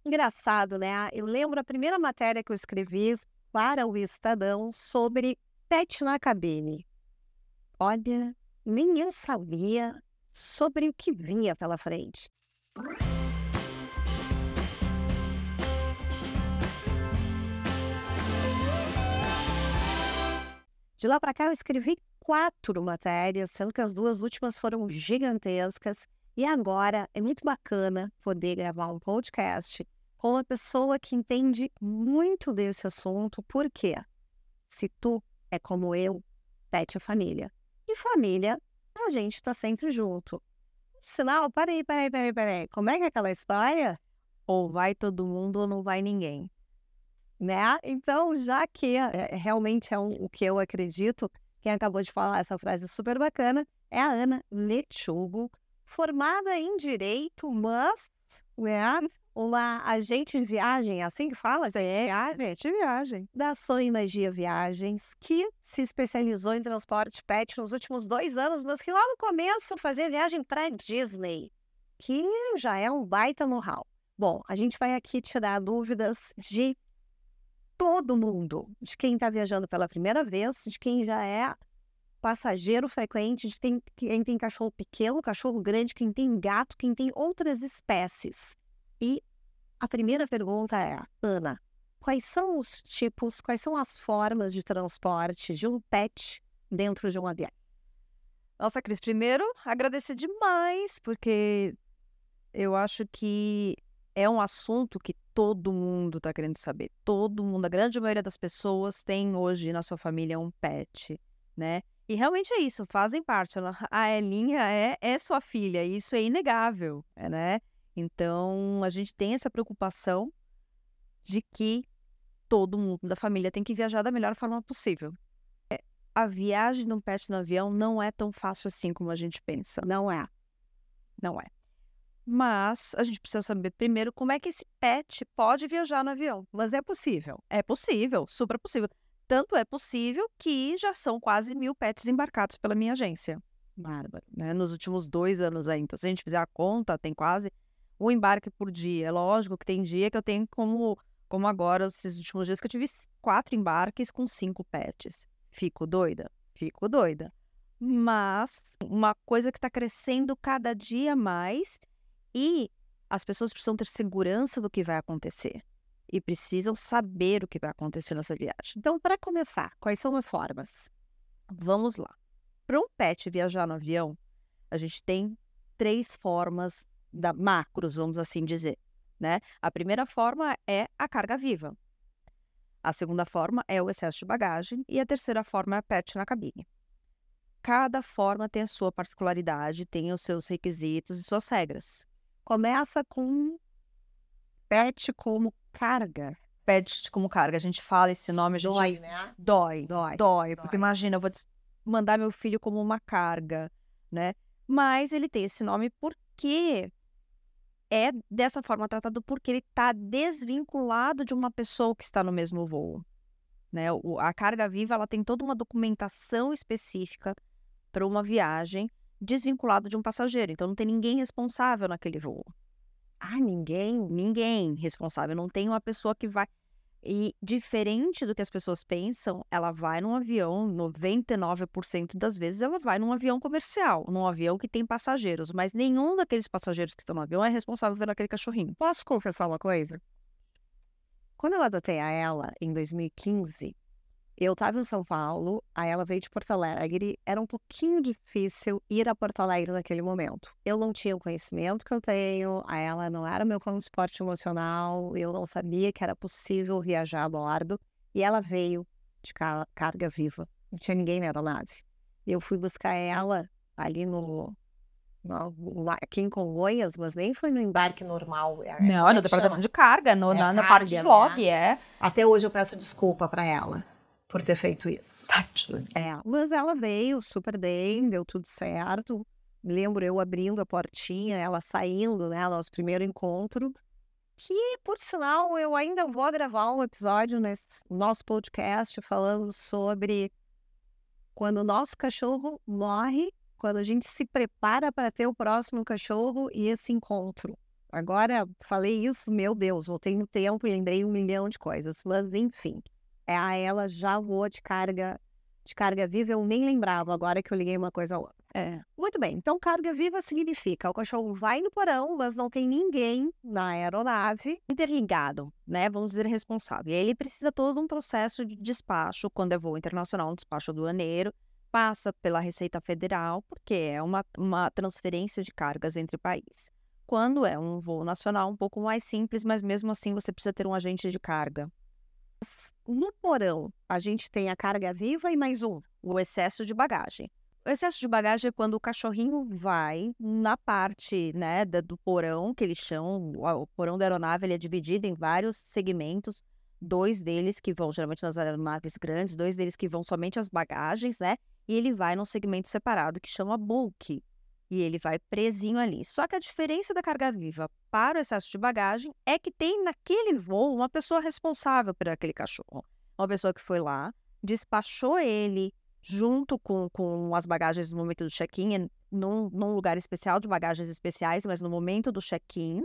Engraçado, né? Eu lembro a primeira matéria que eu escrevi para o Estadão sobre pet na cabine. Olha, nem eu sabia sobre o que vinha pela frente. De lá para cá, eu escrevi 4 matérias, sendo que as 2 últimas foram gigantescas. E agora é muito bacana poder gravar um podcast com uma pessoa que entende muito desse assunto. Por quê? Se tu é como eu, pet é família. E família, a gente tá sempre junto. Sinal, peraí. Como é que é aquela história? Ou vai todo mundo ou não vai ninguém. Né? Então, já que realmente é o que eu acredito, quem acabou de falar essa frase super bacana é a Ana Lechugo, formada em Direito, mas né, uma agente de viagem, assim que fala? Gente, viagem. Da Sonho e Magia Viagens, que se especializou em transporte pet nos últimos 2 anos, mas que lá no começo fazia viagem para Disney, que já é um baita know-how. Bom, a gente vai aqui tirar dúvidas de todo mundo, de quem está viajando pela primeira vez, de quem já é passageiro frequente, de quem tem cachorro pequeno, cachorro grande, quem tem gato, quem tem outras espécies. E a primeira pergunta é, Ana, quais são os tipos, quais são as formas de transporte de um pet dentro de um avião? Nossa, Cris, primeiro agradecer demais, porque eu acho que é um assunto que todo mundo está querendo saber. Todo mundo, a grande maioria das pessoas tem hoje na sua família um pet, né? E realmente é isso, fazem parte. A Elinha é sua filha, e isso é inegável, né? Então, a gente tem essa preocupação de que todo mundo da família tem que viajar da melhor forma possível. A viagem de um pet no avião não é tão fácil assim como a gente pensa. Não é. Não é. Mas a gente precisa saber primeiro como é que esse pet pode viajar no avião. Mas é possível. É possível, super possível. Tanto é possível que já são quase 1.000 pets embarcados pela minha agência, Bárbaro. né? Nos últimos 2 anos aí. Então, se a gente fizer a conta, tem quase um embarque por dia. É lógico que tem dia que eu tenho como agora, esses últimos dias, que eu tive 4 embarques com 5 pets. Fico doida? Fico doida. Mas uma coisa que está crescendo cada dia mais e as pessoas precisam ter segurança do que vai acontecer. E precisam saber o que vai acontecer nessa viagem. Então, para começar, quais são as formas? Vamos lá. Para um pet viajar no avião, a gente tem 3 formas macros, vamos assim dizer, né? A primeira forma é a carga viva. A segunda forma é o excesso de bagagem e a terceira forma é a pet na cabine. Cada forma tem a sua particularidade, tem os seus requisitos e suas regras. Começa com pet como carga. Pet como carga, a gente fala esse nome, a gente Dói, né? dói, Dói. porque imagina, eu vou mandar meu filho como uma carga, né? Mas ele tem esse nome porque é dessa forma tratado, porque ele está desvinculado de uma pessoa que está no mesmo voo, né? A carga viva, ela tem toda uma documentação específica para uma viagem desvinculado de um passageiro, então não tem ninguém responsável naquele voo. Ah, ninguém? Ninguém responsável, não tem uma pessoa que vai. E diferente do que as pessoas pensam, ela vai num avião, 99% das vezes ela vai num avião comercial, num avião que tem passageiros, mas nenhum daqueles passageiros que estão no avião é responsável por aquele cachorrinho. Posso confessar uma coisa? Quando eu adotei a ela, em 2015, eu estava em São Paulo, aí ela veio de Porto Alegre, era um pouquinho difícil ir a Porto Alegre naquele momento. Eu não tinha o conhecimento que eu tenho, a ela não era meu transporte emocional, eu não sabia que era possível viajar a bordo, e ela veio de carga viva, não tinha ninguém na aeronave. Eu fui buscar ela ali aqui em Congonhas, mas nem foi no embarque normal. Não, é no departamento de carga, na parte de log, né? Até hoje eu peço desculpa para ela por ter feito isso. Mas ela veio super bem, deu tudo certo. Me lembro eu abrindo a portinha, ela saindo, né, nosso primeiro encontro. Que, por sinal, eu ainda vou gravar um episódio nesse nosso podcast falando sobre quando o nosso cachorro morre, quando a gente se prepara para ter o próximo cachorro e esse encontro. Agora, falei isso, meu Deus, voltei no tempo e lembrei 1 milhão de coisas. Mas, enfim, a ela já voou de carga viva, eu nem lembrava, agora que eu liguei uma coisa a outra. Muito bem, então carga viva significa o cachorro vai no porão, mas não tem ninguém na aeronave. Interligado, né? Vamos dizer responsável. E aí ele precisa todo um processo de despacho, quando é voo internacional, um despacho aduaneiro, passa pela Receita Federal, porque é uma transferência de cargas entre países. Quando é um voo nacional, um pouco mais simples, mas mesmo assim você precisa ter um agente de carga. No porão, a gente tem a carga viva e mais um. O excesso de bagagem. O excesso de bagagem é quando o cachorrinho vai na parte, né, do porão, que eles chamam, o porão da aeronave, ele é dividido em vários segmentos, 2 deles que vão geralmente nas aeronaves grandes, 2 deles que vão somente as bagagens, né, e ele vai num segmento separado que chama bulk, e ele vai presinho ali. Só que a diferença da carga viva para o excesso de bagagem é que tem naquele voo uma pessoa responsável por aquele cachorro, uma pessoa que foi lá, despachou ele junto com as bagagens no momento do check-in, num lugar especial de bagagens especiais, mas no momento do check-in,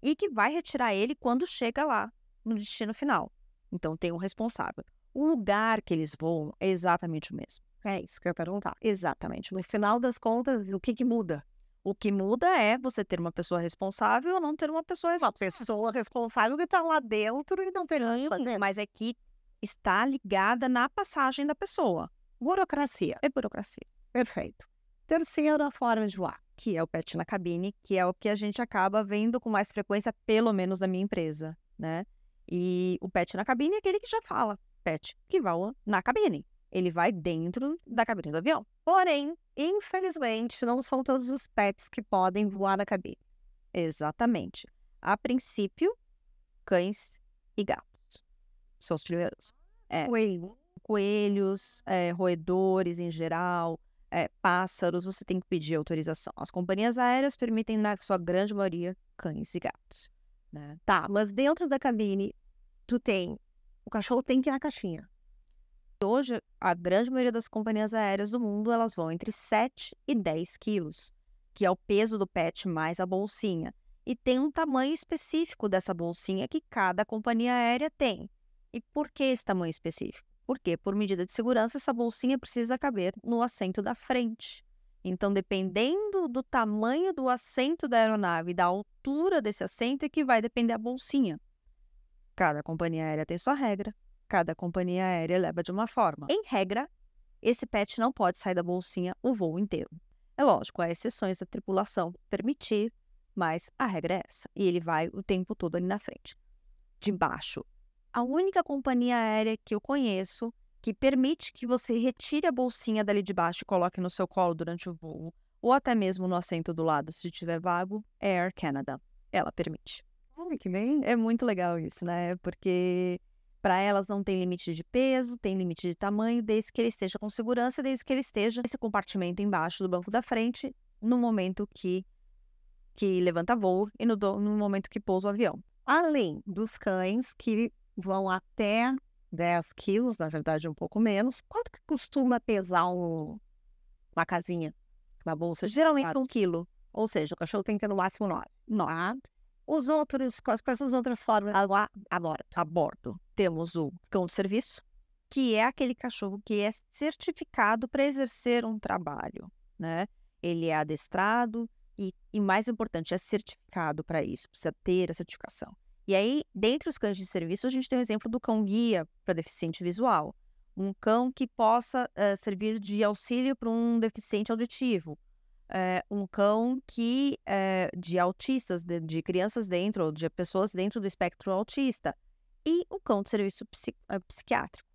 e que vai retirar ele quando chega lá, no destino final. Então, tem um responsável. O lugar que eles voam é exatamente o mesmo. É isso que eu ia perguntar. Exatamente. No final das contas, o que muda? O que muda é você ter uma pessoa responsável ou não ter uma pessoa Uma responsável. pessoa responsável que está lá dentro e não tem nada que fazer. Mas é que está ligada na passagem da pessoa. Burocracia. É burocracia. Perfeito. Terceira forma de voar. Que é o pet na cabine, que é o que a gente acaba vendo com mais frequência, pelo menos na minha empresa, né? E o pet na cabine é aquele que já fala, pet que voa na cabine. Ele vai dentro da cabine do avião. Porém, infelizmente, não são todos os pets que podem voar na cabine. Exatamente. A princípio, cães e gatos são os primeiros. Coelhos, roedores em geral, pássaros, você tem que pedir autorização. As companhias aéreas permitem, na sua grande maioria, cães e gatos, né? Tá, mas dentro da cabine, o cachorro tem que ir na caixinha. Hoje, a grande maioria das companhias aéreas do mundo, elas vão entre 7 e 10 quilos, que é o peso do pet mais a bolsinha. E tem um tamanho específico dessa bolsinha que cada companhia aérea tem. E por que esse tamanho específico? Porque, por medida de segurança, essa bolsinha precisa caber no assento da frente. Então, dependendo do tamanho do assento da aeronave e da altura desse assento, é que vai depender a bolsinha. Cada companhia aérea tem sua regra, cada companhia aérea leva de uma forma. Em regra, esse pet não pode sair da bolsinha o voo inteiro. É lógico, há exceções da tripulação permitir, mas a regra é essa. E ele vai o tempo todo ali na frente. De baixo. A única companhia aérea que eu conheço que permite que você retire a bolsinha dali de baixo e coloque no seu colo durante o voo, ou até mesmo no assento do lado, se tiver vago, é Air Canada. Ela permite. Olha que bem. É muito legal isso, né? Porque para elas não tem limite de peso, tem limite de tamanho, desde que ele esteja com segurança, desde que ele esteja nesse compartimento embaixo do banco da frente, no momento que levanta voo e no momento que pousa o avião. Além dos cães que vão até 10 quilos, na verdade um pouco menos, quanto que costuma pesar uma casinha, uma bolsa? Geralmente 1 quilo. Ou seja, o cachorro tem que ter no máximo 9. Não. Os outros, quais são as outras formas a bordo? A bordo temos o cão de serviço, que é aquele cachorro que é certificado para exercer um trabalho, né? Ele é adestrado e mais importante, é certificado para isso, precisa ter a certificação. E aí, dentre os cães de serviço, a gente tem o exemplo do cão-guia para deficiente visual. Um cão que possa servir de auxílio para um deficiente auditivo. Um cão de autistas, de crianças dentro, ou de pessoas dentro do espectro autista. E o cão de serviço psiquiátrico,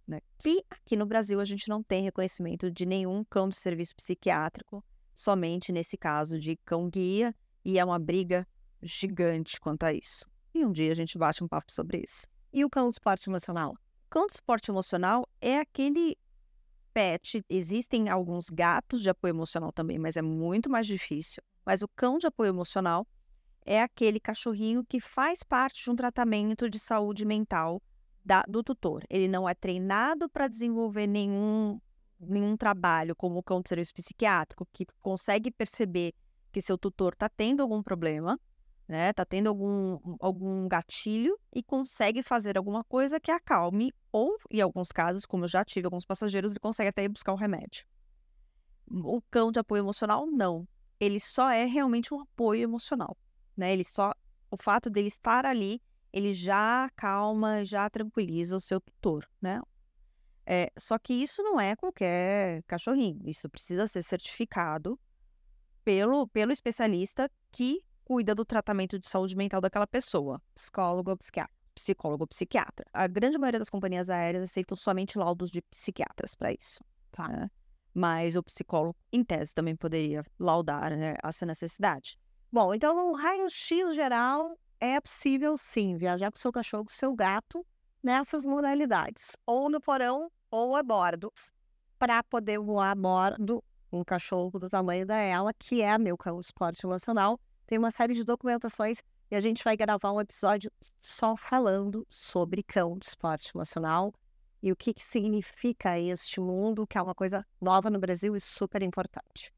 né? Que aqui no Brasil a gente não tem reconhecimento de nenhum cão de serviço psiquiátrico, somente nesse caso de cão-guia, e é uma briga gigante quanto a isso. E um dia a gente bate um papo sobre isso. E o cão de suporte emocional? O cão de suporte emocional é aquele pet, existem alguns gatos de apoio emocional também, mas é muito mais difícil. Mas o cão de apoio emocional é aquele cachorrinho que faz parte de um tratamento de saúde mental do tutor. Ele não é treinado para desenvolver nenhum trabalho como o cão de serviço psiquiátrico, que consegue perceber que seu tutor está tendo algum problema, né? Tá tendo algum gatilho e consegue fazer alguma coisa que acalme, ou, em alguns casos, como eu já tive alguns passageiros, ele consegue até ir buscar o remédio. O cão de apoio emocional, não. Ele só é realmente um apoio emocional, né? O fato dele estar ali, ele já acalma, já tranquiliza o seu tutor, né? Só que isso não é qualquer cachorrinho. Isso precisa ser certificado pelo especialista que cuida do tratamento de saúde mental daquela pessoa. Psicólogo ou psiquiatra. Psicólogo ou psiquiatra. A grande maioria das companhias aéreas aceitam somente laudos de psiquiatras para isso. Tá. Né? Mas o psicólogo, em tese, também poderia laudar, né, essa necessidade. Bom, então no raio-x geral é possível sim viajar com seu cachorro, com seu gato nessas modalidades, ou no porão ou a bordo, para poder voar a bordo um cachorro do tamanho da Ela, que é a Meu Cão Esporte Emocional. Tem uma série de documentações e a gente vai gravar um episódio só falando sobre cão de esporte emocional e o que significa este mundo, que é uma coisa nova no Brasil e super importante.